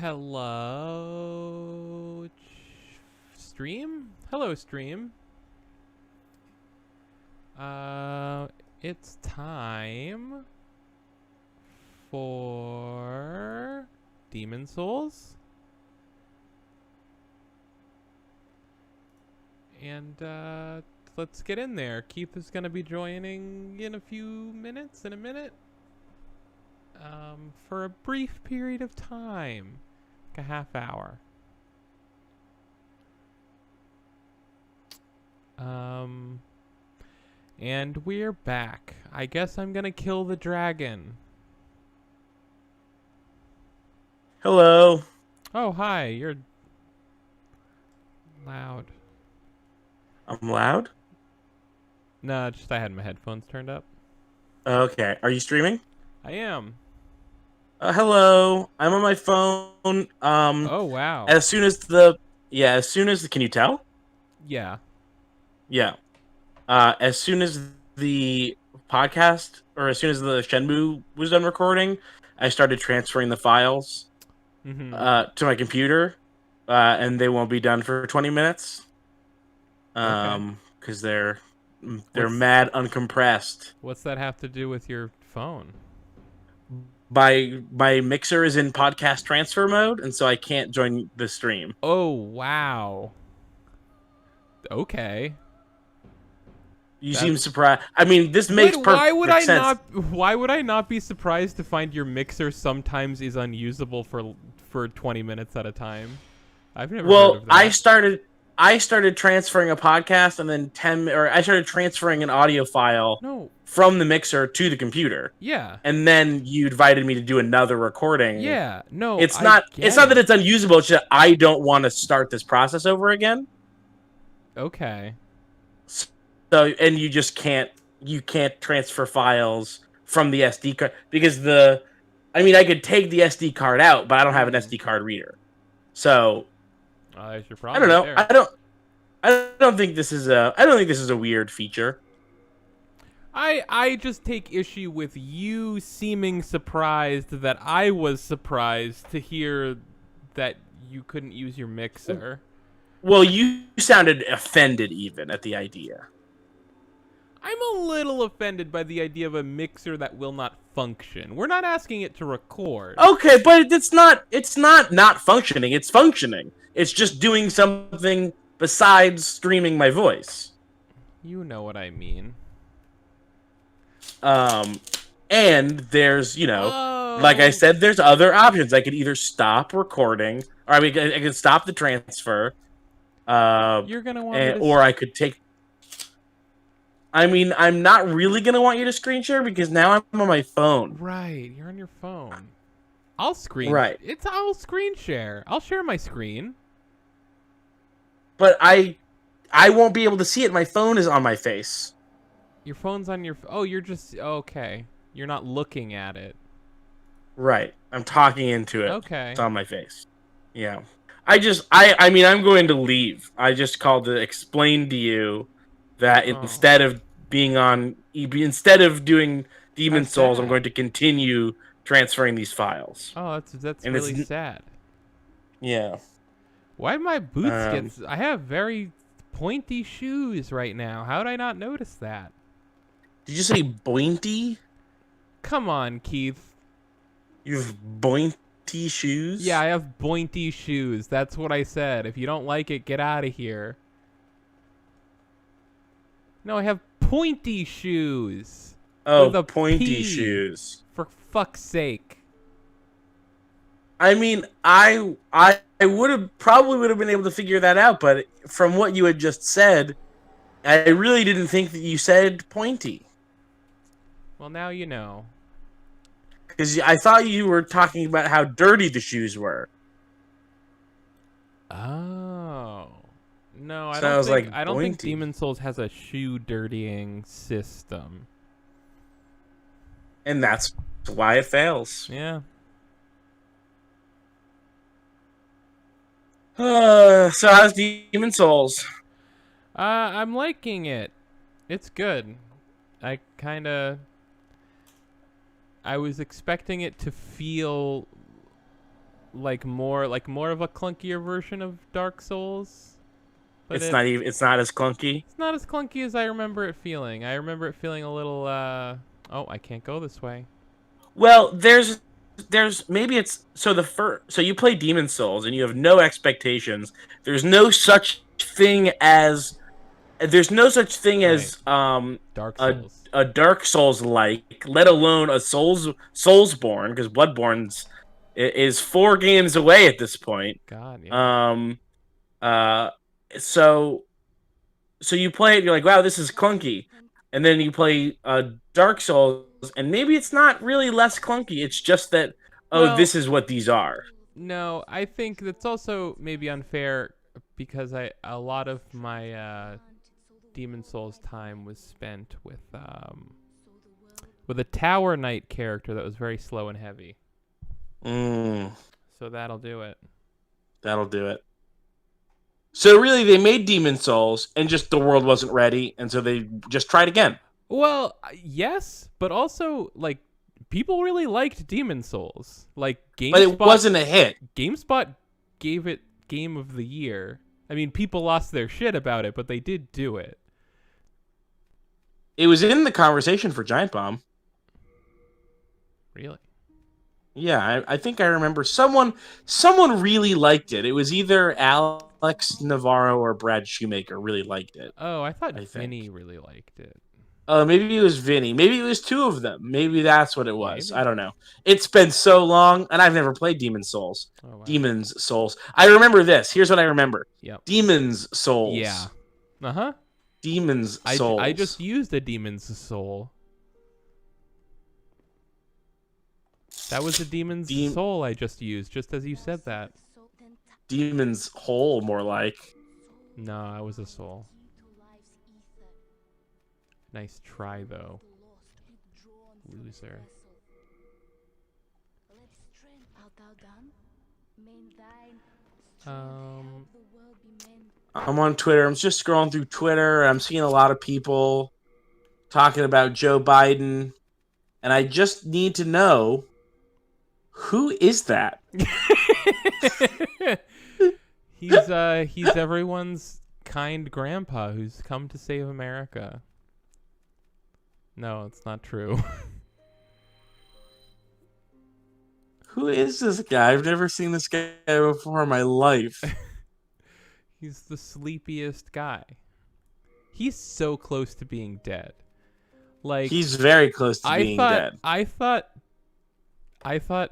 Hello, stream? Hello, stream. It's time for Demon Souls. And, let's get in there. Keith is going to be joining in a minute. For a brief period of time. Like a half hour. And we're back. I guess I'm gonna kill the dragon. Hello. Oh, hi. You're loud. I'm loud? No, just I had my headphones turned up. Okay. Are you streaming? I am. Hello. I'm on my phone. Oh, wow. As soon as can you tell? Yeah. Yeah. As soon as the podcast, or as soon as the Shenmue was done recording, I started transferring the files to my computer, and they won't be done for 20 minutes. Because they're mad uncompressed. What's that have to do with your phone? My mixer is in podcast transfer mode, and so I can't join the stream. Oh, wow. Okay. You seem surprised. I mean, this makes perfect sense. Why would I not be surprised to find your mixer sometimes is unusable for 20 minutes at a time? I've never heard of that. I started transferring a podcast, and then I started transferring an audio file from the mixer to the computer. Yeah. And then you invited me to do another recording. Yeah. No. It's not that it's unusable, it's just I don't want to start this process over again. Okay. So, and you can't transfer files from the SD card because I could take the SD card out, but I don't have an SD card reader. So that's your I problem. don't know. I don't think this is a weird feature. I just take issue with you seeming surprised that I was surprised to hear that you couldn't use your mixer. Well, you sounded offended even at the idea. I'm a little offended by the idea of a mixer that will not function. We're not asking it to record. Okay, but it's not functioning. It's functioning. It's just doing something besides streaming my voice. You know what I mean. And there's, like I said, there's other options. I could either stop recording, or I could stop the transfer. You're gonna want or I could take. I mean, I'm not really gonna want you to screen share because now I'm on my phone. Right, you're on your phone. I'll screen. Right. I'll screen share. I'll share my screen. But I won't be able to see it. My phone is on my face. Your phone's on your. Oh, you're just okay. You're not looking at it. Right. I'm talking into it. Okay. It's on my face. Yeah. I'm going to leave. I just called to explain to you that instead of doing Demon Souls, I'm going to continue transferring these files. Oh, that's really sad. Yeah. Why my boots I have very pointy shoes right now. How did I not notice that? Did you say bointy? Come on, Keith. You have bointy shoes? Yeah, I have bointy shoes. That's what I said. If you don't like it, get out of here. No, I have pointy shoes. Oh, pointy shoes. For fuck's sake. I mean, I probably would have been able to figure that out, but from what you had just said, I really didn't think that you said pointy. Well, now you know. Because I thought you were talking about how dirty the shoes were. Oh. No, I don't think Demon Souls has a shoe dirtying system. And that's why it fails. Yeah. So how's Demon Souls? I'm liking it. It's good. I was expecting it to feel more of a clunkier version of Dark Souls. But It's not as clunky. it's not as clunky as I remember it feeling. I remember it feeling a little oh, I can't go this way. Well, there's maybe it's so the first so you play Demon Souls and you have no expectations. There's no such thing as Right. Dark a Souls. Dark Souls like, let alone a Soulsborne, because Bloodborne's is 4 games away at this point. God, yeah. Um uh so so you play it, you're like, wow, this is clunky. And then you play Dark Souls, and maybe it's not really less clunky. It's just that, oh, Well, this is what these are. no, I think that's also maybe unfair because a lot of my Demon Souls time was spent with a Tower Knight character that was very slow and heavy. Mm, So that'll do it. that'll do it. So really, they made Demon Souls, and just the world wasn't ready, and so they just tried again. Well, yes, but also like people really liked Demon Souls. Like But it wasn't a hit. GameSpot gave it Game of the Year. I mean, people lost their shit about it, but they did do it. It was in the conversation for Giant Bomb. Really? Yeah, I think I remember someone really liked it. It was either Alex Navarro or Brad Shoemaker really liked it. Oh, I thought I Vinny think. really liked it. Maybe it was Vinny. Maybe it was two of them. Maybe that's what it was. Maybe. I don't know. It's been so long, and I've never played Demon's Souls. Oh, wow. Demon's Souls. I remember this. Here's what I remember. Yep. Demon's Souls. Yeah. Uh-huh. Demon's Souls. I just used a Demon's Soul. That was a Demon's Soul I just used, just as you said that. Demon's Hole, more like. No, I was a soul. Nice try, though. Loser. I'm on Twitter. I'm just scrolling through Twitter. I'm seeing a lot of people talking about Joe Biden. And I just need to know, who is that? He's everyone's kind grandpa who's come to save America. No, it's not true. Who is this guy? I've never seen this guy before in my life. He's the sleepiest guy. He's so close to being dead. Like, he's very close to being dead. I thought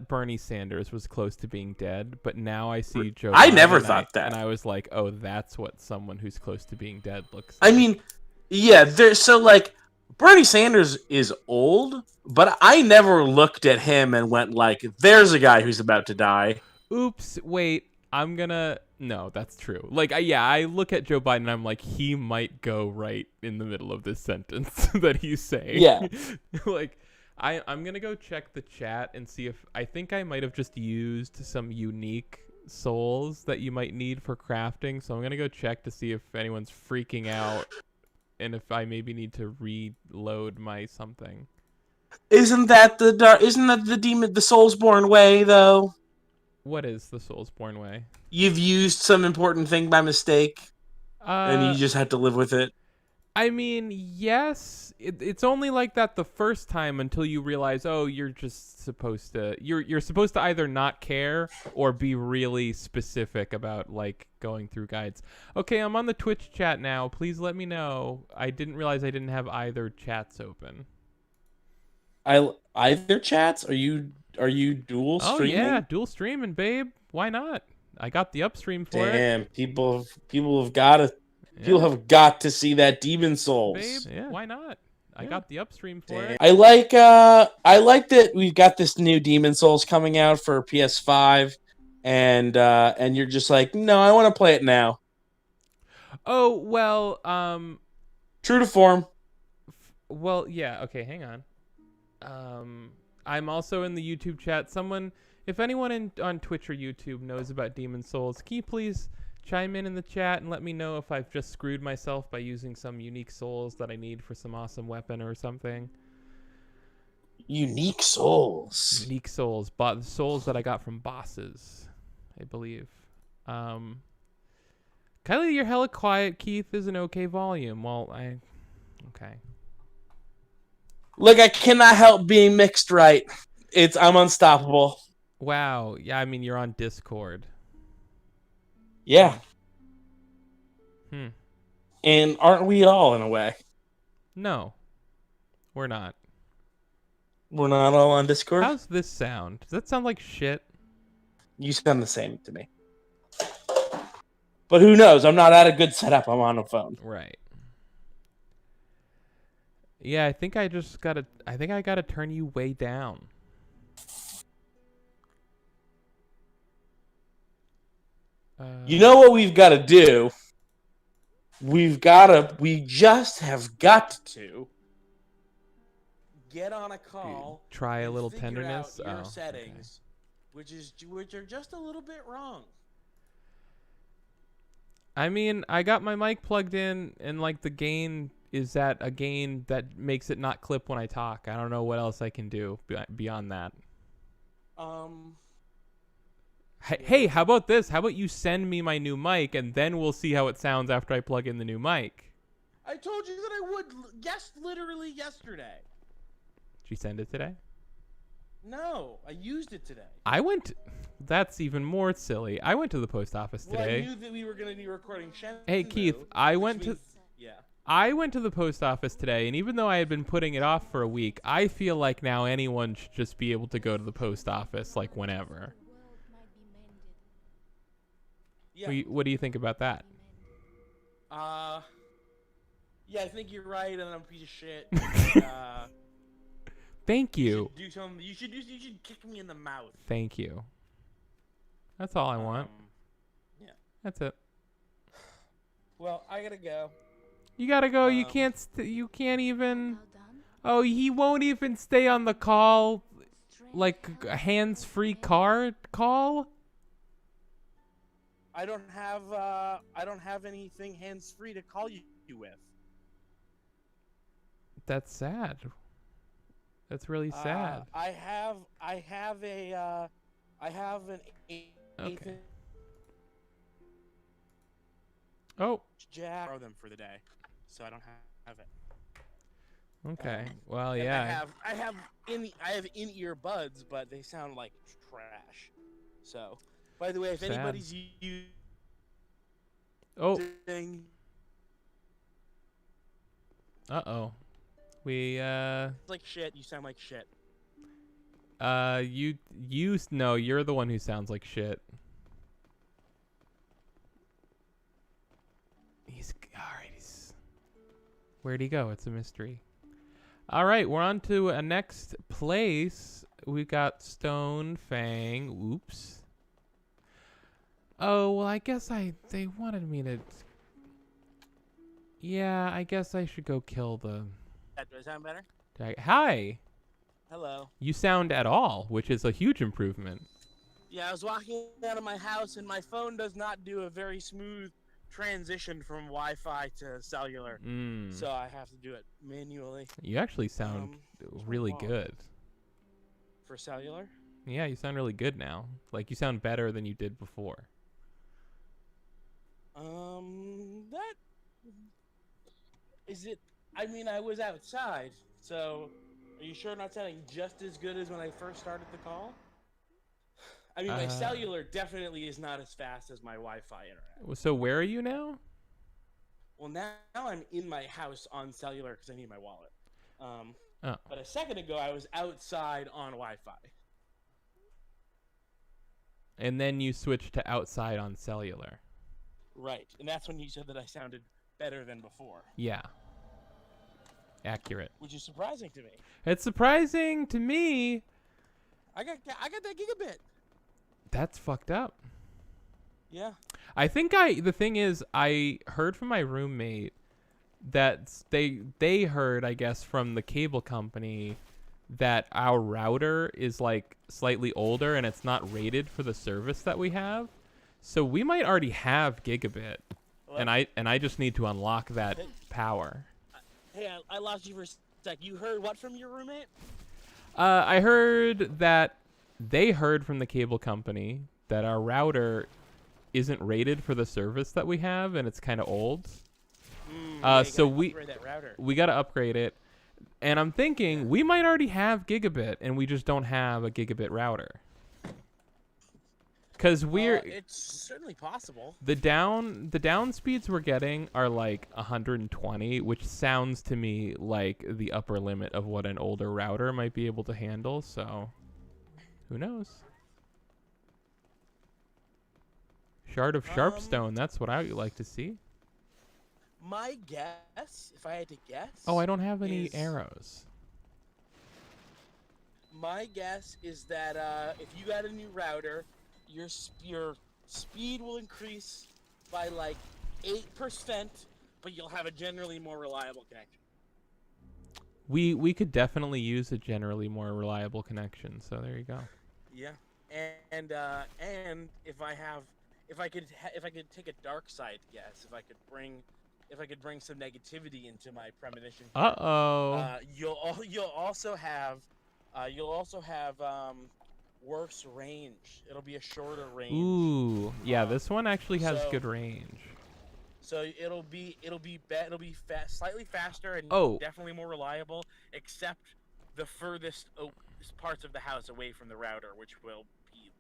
Bernie Sanders was close to being dead, but now I see Joe Biden. I never thought that. And I was like, oh, that's what someone who's close to being dead looks I like. mean, yeah, Bernie Sanders is old, but I never looked at him and went like, there's a guy who's about to die. Oops, wait, no, that's true. Like, I look at Joe Biden and I'm like, he might go right in the middle of this sentence that he's saying. Yeah. Like, I'm going to go check the chat and see if, I think I might have just used some unique souls that you might need for crafting. So I'm going to go check to see if anyone's freaking out and if I maybe need to reload my something. Isn't that the Soulsborne way, though? What is the Soulsborne way? You've used some important thing by mistake, and you just had to live with it. I mean, yes. It's only like that the first time until you realize, oh, you're just supposed to... You're supposed to either not care or be really specific about, like, going through guides. Okay, I'm on the Twitch chat now. Please let me know. I didn't realize I didn't have either chats open. Either chats? Are you dual streaming? Oh, yeah, dual streaming, babe. Why not? I got the upstream for it. Damn, people have got to... Yeah. People have got to see that Demon Souls. Babe, yeah. Why not? I got the upstream for it. I like that we've got this new Demon Souls coming out for PS5, and you're just like, no, I want to play it now. Oh, well, true to form. Well, yeah, okay, hang on. I'm also in the YouTube chat. If anyone on Twitch or YouTube knows about Demon Souls, can you please chime in the chat and let me know if I've just screwed myself by using some unique souls that I need for some awesome weapon or something. Unique souls. Unique souls. Souls that I got from bosses. I believe. Kylie, you're hella quiet. Keith is an okay volume. Okay. Look, I cannot help being mixed right. I'm unstoppable. Wow. Yeah, I mean, you're on Discord. Yeah. Hmm. And aren't we all in a way? No, we're not. We're not all on Discord? How's this sound? Does that sound like shit? You sound the same to me. But who knows? I'm not at a good setup. I'm on a phone. Right. Yeah, I think I gotta turn you way down. You know what we've got to do? We just have got to get on a call. Try a and little figure tenderness. out your Oh, settings, which are just a little bit wrong. I mean, I got my mic plugged in, and like the gain is at a gain that makes it not clip when I talk. I don't know what else I can do beyond that. Hey, how about this? How about you send me my new mic, and then we'll see how it sounds after I plug in the new mic. I told you that I would. Literally yesterday. Did you send it today? No, I used it today. That's even more silly. I went to the post office today. Well, I knew that we were going to be recording Shenmue. Hey, Keith, I went to the post office today, and even though I had been putting it off for a week, I feel like now anyone should just be able to go to the post office like whenever. Yeah. What do you think about that? Yeah, I think you're right, and I'm a piece of shit. Thank you. You should kick me in the mouth. Thank you. That's all I want. Yeah. That's it. Well, I gotta go. You gotta go. You can't even. Oh, he won't even stay on the call, like a hands-free call. I don't have anything hands-free to call you with. That's sad. That's really sad. I have an Okay. Oh. Jack. Borrow them for the day, so I don't have it. Okay. Well, yeah. I have in-ear buds, but they sound like trash. So, by the way, if anybody's using Uh-oh. like shit, you sound like shit. No, you're the one who sounds like shit. Where'd he go? It's a mystery. All right, we're on to a next place. We got Stone Fang. Oops. Oh, well, I guess they wanted me to. Yeah, I guess I should go kill the. Does that sound better? Hi. Hello. You sound at all, which is a huge improvement. Yeah, I was walking out of my house, and my phone does not do a very smooth transition from Wi-Fi to cellular, so I have to do it manually. You actually sound really good. For cellular? Yeah, you sound really good now. Like, you sound better than you did before. That... Is it... I mean, I was outside, so... Are you sure not sounding just as good as when I first started the call? I mean, my cellular definitely is not as fast as my Wi-Fi internet. So where are you now? Well, now I'm in my house on cellular because I need my wallet. But a second ago, I was outside on Wi-Fi. And then you switched to outside on cellular. Right, and that's when you said that I sounded better than before. Yeah. Accurate. Which is surprising to me. It's surprising to me. I got that gigabit. That's fucked up. Yeah. I think the thing is, I heard from my roommate that they heard, I guess, from the cable company that our router is like slightly older and it's not rated for the service that we have. So we might already have gigabit. Hello? and I just need to unlock that power. Hey, I lost you for a sec. You heard what from your roommate? I heard that they heard from the cable company that our router isn't rated for the service that we have, and it's kind of old. So we got to upgrade it. And I'm thinking we might already have gigabit, and we just don't have a gigabit router. Because it's certainly possible. The down speeds we're getting are like 120, which sounds to me like the upper limit of what an older router might be able to handle. So, who knows? Shard of Sharpstone. That's what I would like to see. My guess, if I had to guess. Oh, I don't have any arrows. My guess is that if you got a new router, your speed will increase by like 8%, but you'll have a generally more reliable connection. We could definitely use a generally more reliable connection. So there you go. Yeah, and if I could take a dark side guess, if I could bring some negativity into my premonition. You'll also have worse range. It'll be a shorter range. Ooh, yeah, this one actually has good range. So it'll be slightly faster and definitely more reliable, except the furthest parts of the house away from the router, which will be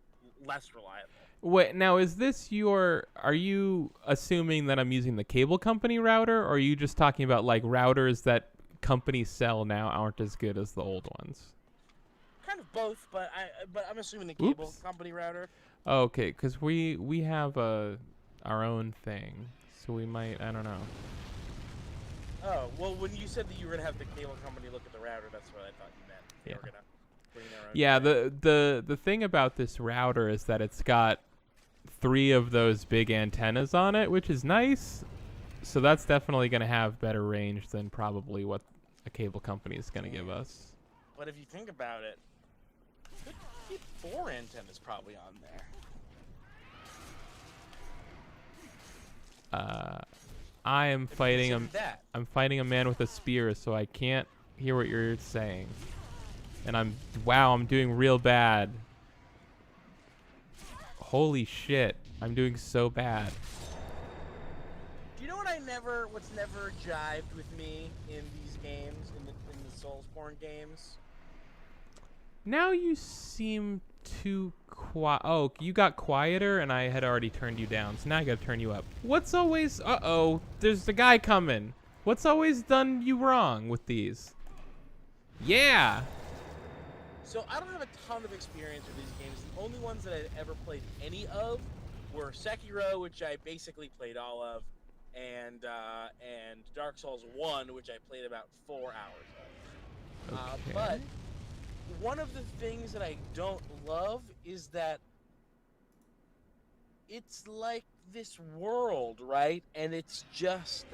less reliable. Wait, now are you assuming that I'm using the cable company router, or are you just talking about like routers that companies sell now aren't as good as the old ones? Kind of both, but I'm assuming the cable company router. Okay, because we have our own thing, so we might, I don't know. Oh, well, when you said that you were gonna have the cable company look at the router, that's what I thought you meant. They were gonna bring their own. Yeah, the thing about this router is that it's got 3 of those big antennas on it, which is nice. So that's definitely gonna have better range than probably what a cable company is gonna give us. But if you think about it, 4 antennas probably on there. I'm fighting a man with a spear, so I can't hear what you're saying. And I'm doing real bad. Holy shit, I'm doing so bad. Do you know what's never jived with me in these games, in the Soulsborne games? Now you seem too quiet. Oh, you got quieter, and I had already turned you down, so now I gotta turn you up. What's always... Uh-oh, there's the guy coming. What's always done you wrong with these? Yeah! So I don't have a ton of experience with these games. The only ones that I've ever played any of were Sekiro, which I basically played all of, and Dark Souls 1, which I played about 4 hours of. Okay. But one of the things that I don't love is that it's like this world, right? And it's just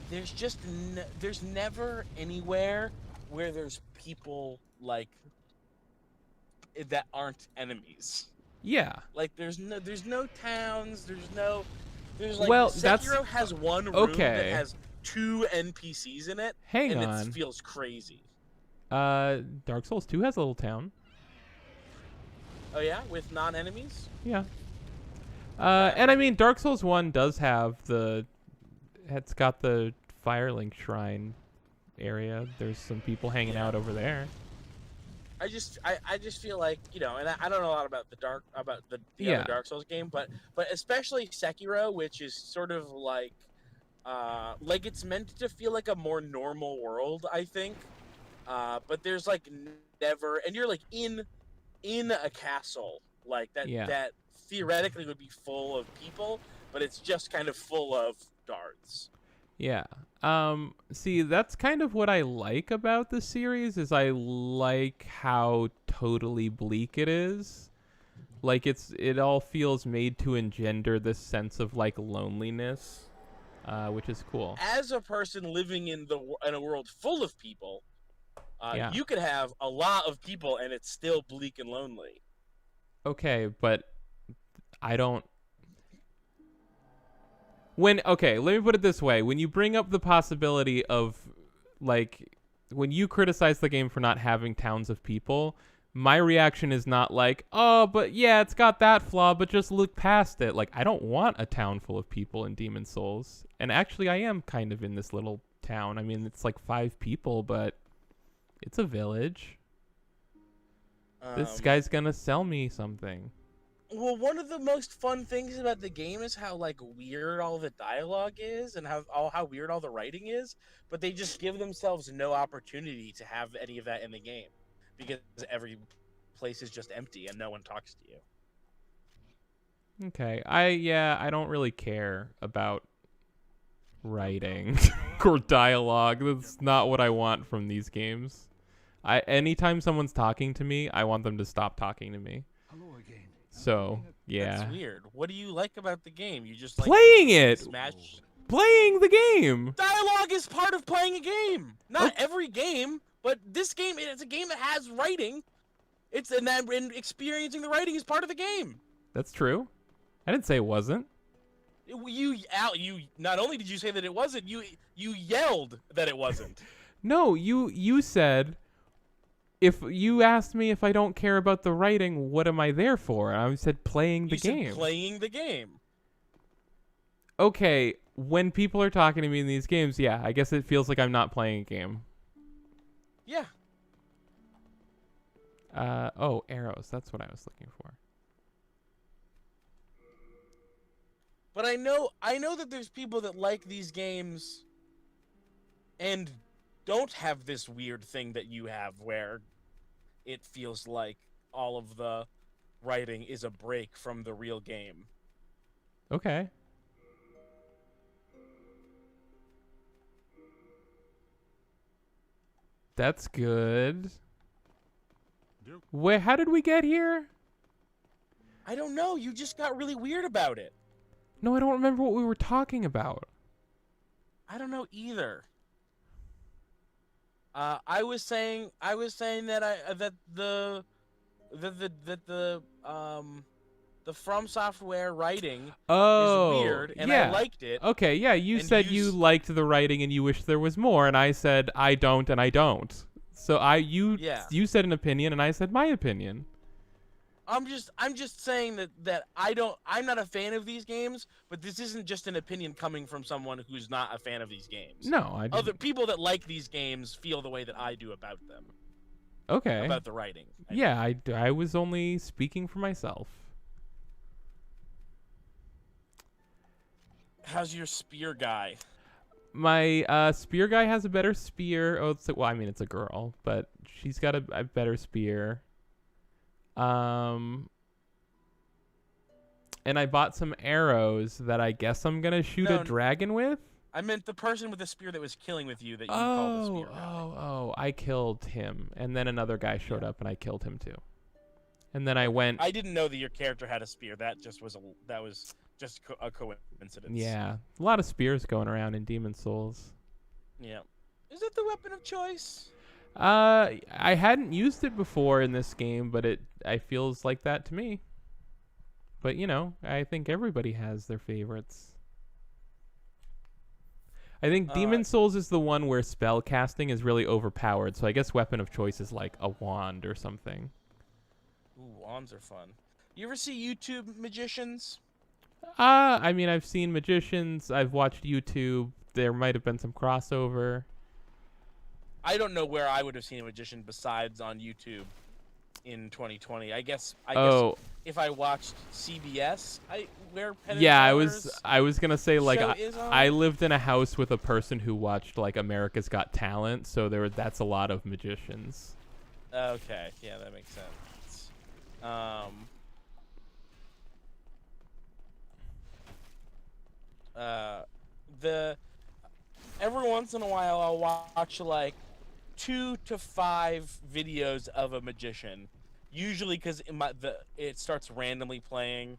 there's never anywhere where there's people like that aren't enemies. Yeah. Like there's no towns, there's Sekiro has one room that has 2 NPCs in it. Hang on. It feels crazy. Dark Souls 2 has a little town. Oh yeah, with non-enemies? Yeah. And I mean, Dark Souls 1 does have it's got the Firelink Shrine area. There's some people hanging out over there. I just feel like, and I don't know a lot about the other Dark Souls game, but especially Sekiro, which is sort of like it's meant to feel like a more normal world, I think. But there's like never, and you're like in a castle like that that theoretically would be full of people, but it's just kind of full of guards. Yeah. See, that's kind of what I like about the series is I like how totally bleak it is. Like it all feels made to engender this sense of like loneliness, which is cool. As a person living in a world full of people, you could have a lot of people and it's still bleak and lonely. Okay, but I don't... Okay, let me put it this way. When you bring up the possibility of, like, when you criticize the game for not having towns of people, my reaction is not like, oh, but yeah, it's got that flaw, but just look past it. Like, I don't want a town full of people in Demon Souls. And actually, I am kind of in this little town. I mean, it's like 5 people, but it's a village. This guy's gonna sell me something. Well, one of the most fun things about the game is how like weird all the dialogue is and how weird all the writing is, but they just give themselves no opportunity to have any of that in the game because every place is just empty and no one talks to you. Okay. I don't really care about writing or dialogue. That's not what I want from these games. Anytime someone's talking to me, I want them to stop talking to me. So, yeah. That's weird. What do you like about the game? You just like playing it. Smash. Playing the game. Dialogue is part of playing a game. Not every game, but this game, it's a game that has writing. And experiencing the writing is part of the game. That's true. I didn't say it wasn't. You not only did you say that it wasn't, you yelled that it wasn't. No, you said, if you asked me if I don't care about the writing, what am I there for? And I said playing the game. You said playing the game. Okay, when people are talking to me in these games, yeah, I guess it feels like I'm not playing a game. Yeah. Oh, arrows. That's what I was looking for. But I know that there's people that like these games and don't have this weird thing that you have where it feels like all of the writing is a break from the real game. Okay. That's good. Wait, how did we get here? I don't know. You just got really weird about it. No, I don't remember what we were talking about. I don't know either. I was saying that the From Software writing is weird, and yeah. I liked it. Okay, yeah, you said you liked the writing and you wish there was more, and I said I don't and I don't. So you said an opinion and I said my opinion. I'm just saying that I'm not a fan of these games, but this isn't just an opinion coming from someone who's not a fan of these games. No, other people that like these games feel the way that I do about them. Okay. About the writing. I was only speaking for myself. How's your spear guy? My spear guy has a better spear. It's a girl, but she's got a better spear. And I bought some arrows that I guess I'm gonna shoot a dragon with. I meant the person with the spear that was killing with you that you called the spear guy. I killed him, and then another guy showed up and I killed him too. And then I went. I didn't know that your character had a spear. That was just a coincidence. Yeah, a lot of spears going around in Demon Souls. Yeah, is it the weapon of choice? I hadn't used it before in this game, but it feels like that to me. But I think everybody has their favorites. I think Demon Souls is the one where spell casting is really overpowered, so I guess weapon of choice is like a wand or something. Ooh, wands are fun. You ever see YouTube magicians? I mean, I've seen magicians. I've watched YouTube. There might have been some crossover. I don't know where I would have seen a magician besides on YouTube in 2020. I guess if I watched CBS, I was gonna say like I lived in a house with a person who watched like America's Got Talent, so that's a lot of magicians. Okay, yeah, that makes sense. Every once in a while I'll watch like 2 to 5 videos of a magician, usually because it starts randomly playing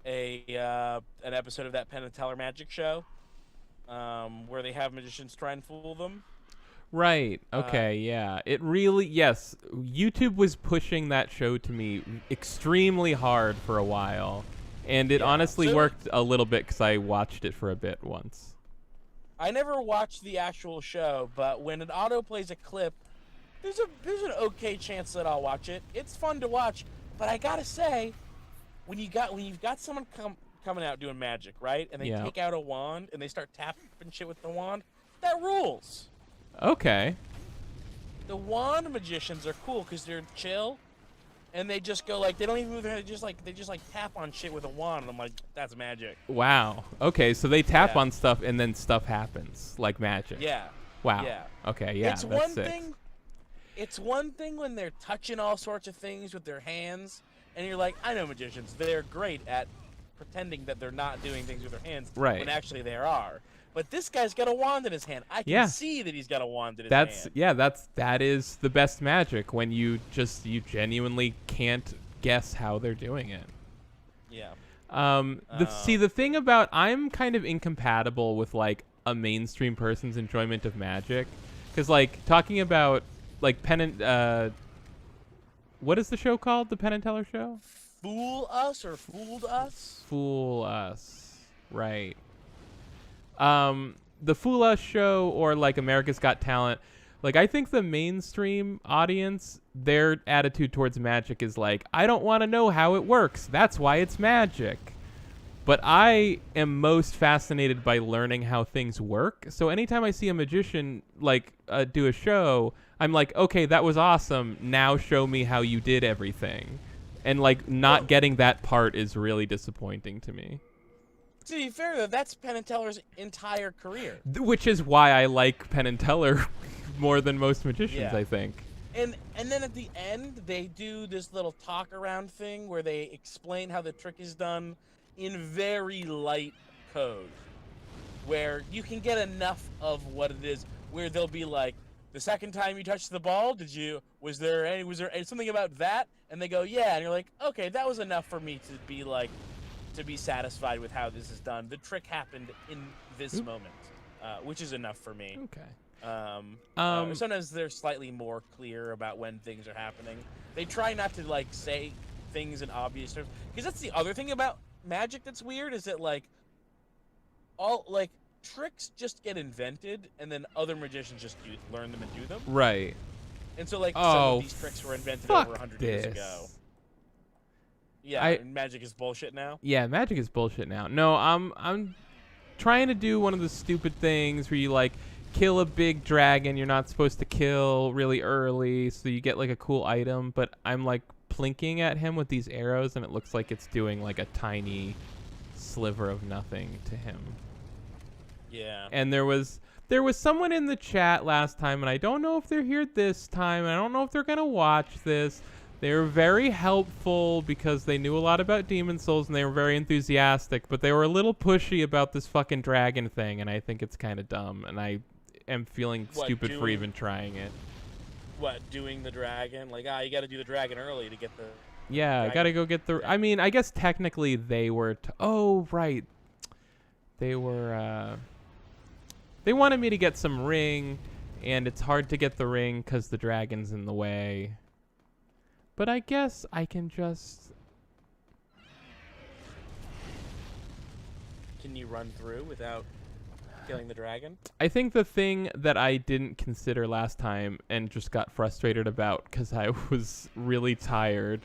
an episode of that Penn and Teller Magic show, where they have magicians try and fool them. Right. Okay. Yeah. It really. Yes. YouTube was pushing that show to me extremely hard for a while, and it honestly worked a little bit because I watched it for a bit once. I never watched the actual show, but when it auto plays a clip there's an okay chance that I'll watch it. It's fun to watch, but I gotta say, when you've got someone coming out doing magic, right, and they take out a wand and they start tapping shit with the wand, that rules. Okay. The wand magicians are cool because they're chill, and they just go like they don't even move their head. They just tap on shit with a wand, and I'm like, that's magic. Wow. Okay, so they tap on stuff and then stuff happens like magic. Yeah. Wow. Yeah. Okay. Yeah. It's that's one sick. thing. It's one thing when they're touching all sorts of things with their hands, and you're like, I know magicians. They're great at pretending that they're not doing things with their hands, right, when actually they are. But this guy's got a wand in his hand. I can see that he's got a wand in his hand. That is the best magic, when you genuinely can't guess how they're doing it. Yeah. The thing about, I'm kind of incompatible with like a mainstream person's enjoyment of magic, because like talking about like what is the show called? The Penn and Teller show? Fool Us or Fooled Us? Fool Us, right? The Fool Us show, or like America's Got Talent. Like, I think the mainstream audience, their attitude towards magic is like, I don't want to know how it works. That's why it's magic. But I am most fascinated by learning how things work. So anytime I see a magician like do a show, I'm like, okay, that was awesome. Now show me how you did everything. And like not getting that part is really disappointing to me. To be fair, though, that's Penn and Teller's entire career. Which is why I like Penn and Teller more than most magicians, I think. And then at the end, they do this little talk around thing where they explain how the trick is done in very light code, where you can get enough of what it is, where they'll be like, the second time you touched the ball, was there something about that? And they go, yeah, and you're like, okay, that was enough for me to be satisfied with how this is done. The trick happened in this moment, which is enough for me. Okay. Sometimes they're slightly more clear about when things are happening. They try not to like say things in obvious terms, because that's the other thing about magic that's weird, is that like all like tricks just get invented and then other magicians just learn them and do them. Right. And so like some of these tricks were invented over 100 years ago. Yeah, magic is bullshit now. Yeah, magic is bullshit now. No, I'm trying to do one of the stupid things where you like kill a big dragon you're not supposed to kill really early, so you get like a cool item, but I'm like plinking at him with these arrows and it looks like it's doing like a tiny sliver of nothing to him. Yeah. And there was someone in the chat last time, and I don't know if they're here this time, and I don't know if they're gonna watch this. They were very helpful because they knew a lot about Demon Souls and they were very enthusiastic, but they were a little pushy about this fucking dragon thing, and I think it's kind of dumb, and I am feeling stupid for even trying it. What, doing the dragon? Like, you gotta do the dragon early to get the... Yeah, I gotta go get the... I mean, I guess technically they were... oh, right. They were... They wanted me to get some ring, and it's hard to get the ring because the dragon's in the way. But I guess I can just... Can you run through without killing the dragon? I think the thing that I didn't consider last time and just got frustrated about because I was really tired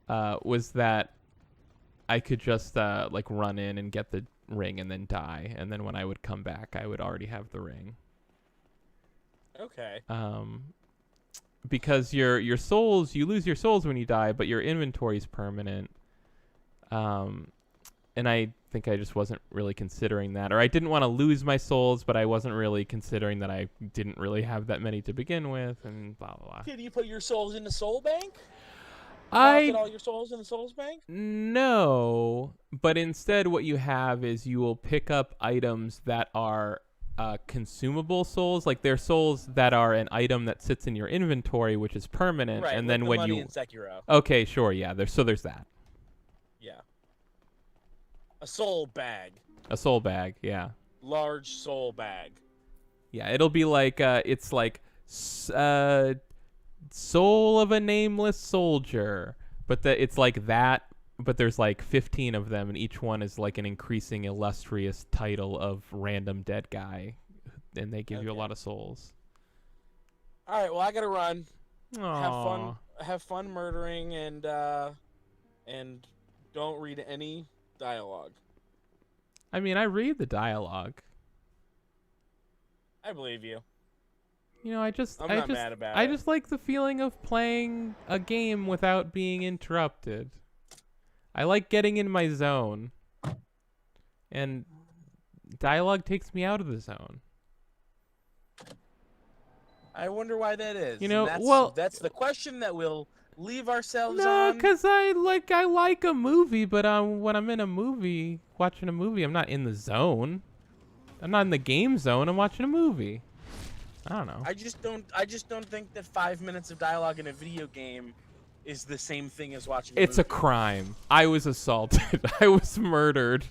was that I could just like run in and get the ring and then die, and then when I would come back I would already have the ring. Okay. Because your souls, you lose your souls when you die, but your inventory is permanent. And I think I just wasn't really considering that, or I didn't want to lose my souls, but I wasn't really considering that I didn't really have that many to begin with, and blah blah blah. Did you put your souls in the soul bank? Put all your souls in the souls bank? No, but instead what you have is you will pick up items that are consumable souls, like they're souls that are an item that sits in your inventory, which is permanent, right, and like then the when money you in Sekiro. Okay, sure, yeah, there's that. Yeah. A soul bag. A soul bag, yeah. Large soul bag. Yeah, it'll be like it's like soul of a nameless soldier, but it's like that, but there's like 15 of them, and each one is like an increasing illustrious title of random dead guy, and they give you a lot of souls. All right, well, I gotta run. Aww. Have fun murdering, and don't read any dialogue. I mean, I read the dialogue. I believe you. You know, I'm not mad about I it. just like the feeling of playing a game without being interrupted. I like getting in my zone. And dialogue takes me out of the zone. I wonder why that is. You know, And that's the question that we'll leave ourselves no, on. cause I like a movie, but when I'm in a movie, watching a movie, I'm not in the zone. I'm not in the game zone. I'm watching a movie. I don't know. I just don't think that 5 minutes of dialogue in a video game is the same thing as watching a It's movie. a crime. I was assaulted. I was murdered.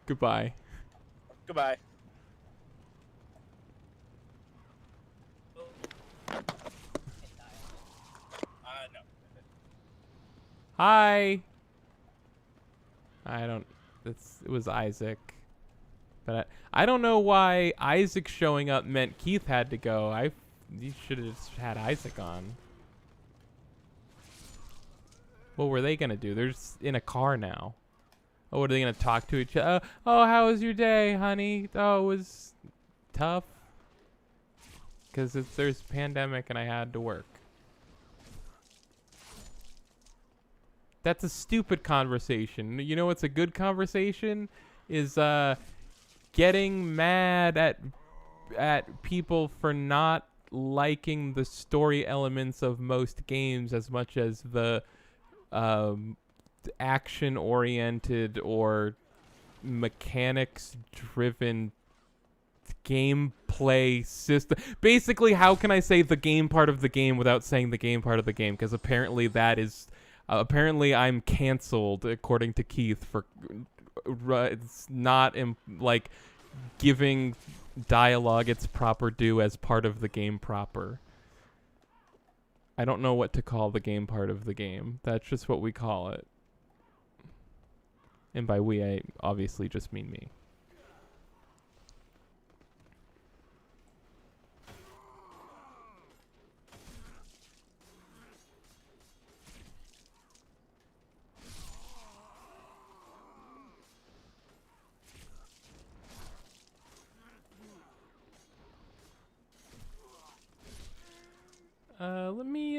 Goodbye. Goodbye. No. Hi. It was Isaac. But I don't know why Isaac showing up meant Keith had to go. You should have just had Isaac on. What were they going to do? They're just in a car now. Oh, what are they going to talk to each other? Oh, how was your day, honey? Oh, it was tough. Because there's a pandemic and I had to work. That's a stupid conversation. You know what's a good conversation? Is getting mad at people for not liking the story elements of most games as much as the action-oriented or mechanics-driven gameplay system. Basically, how can I say the game part of the game without saying the game part of the game? Because apparently that is... apparently I'm canceled, according to Keith, for it's not like giving dialogue its proper due as part of the game proper. I don't know what to call the game part of the game. That's just what we call it. And by we, I obviously just mean me. Let me,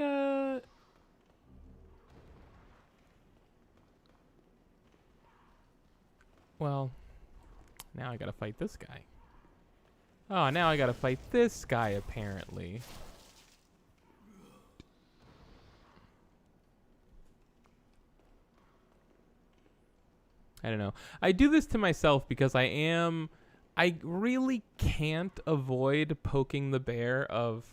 well, now I gotta fight this guy. Oh, now I gotta fight this guy, apparently. I don't know. I do this to myself because I really can't avoid poking the bear of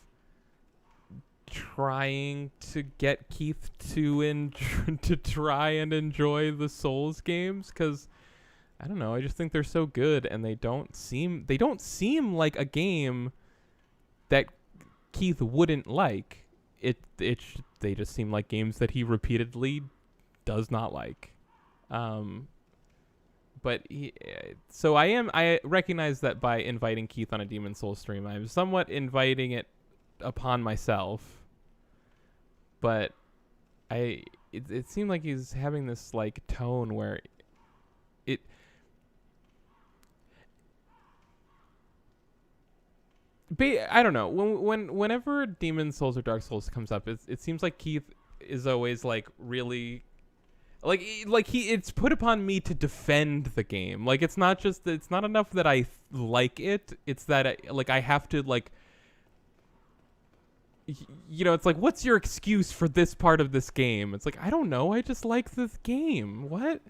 trying to get Keith to to try and enjoy the Souls games, because I don't know, I just think they're so good and they don't seem like a game that Keith wouldn't like. They just seem like games that he repeatedly does not like. But I recognize that by inviting Keith on a Demon Souls stream, I'm somewhat inviting it upon myself. But it seemed like he's having this like tone where I don't know, whenever Demon Souls or Dark Souls comes up, it seems like Keith is always like really like it's put upon me to defend the game. Like it's not enough that I like it, it's that I have to like, you know, it's like, what's your excuse for this part of this game? It's like, I don't know, I just like this game. What?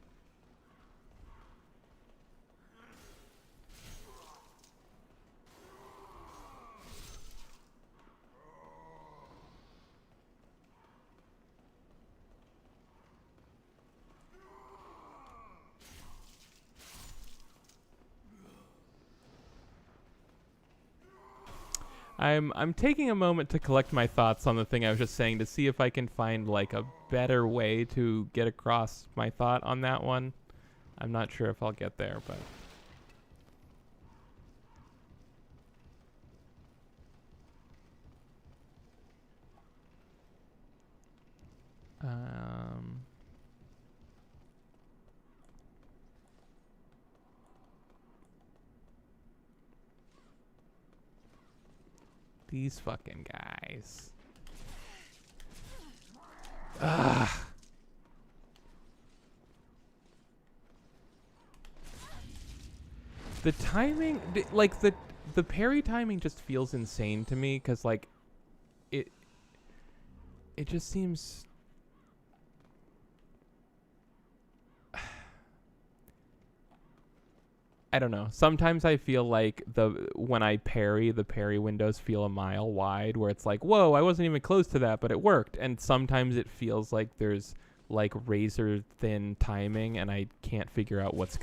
I'm taking a moment to collect my thoughts on the thing I was just saying to see if I can find like a better way to get across my thought on that one. I'm not sure if I'll get there, but These fucking guys. Ugh. The timing, like the parry timing just feels insane to me because like it just seems I don't know. Sometimes I feel like when I parry, the parry windows feel a mile wide where it's like, whoa, I wasn't even close to that, but it worked. And sometimes it feels like there's like razor thin timing and I can't figure out what's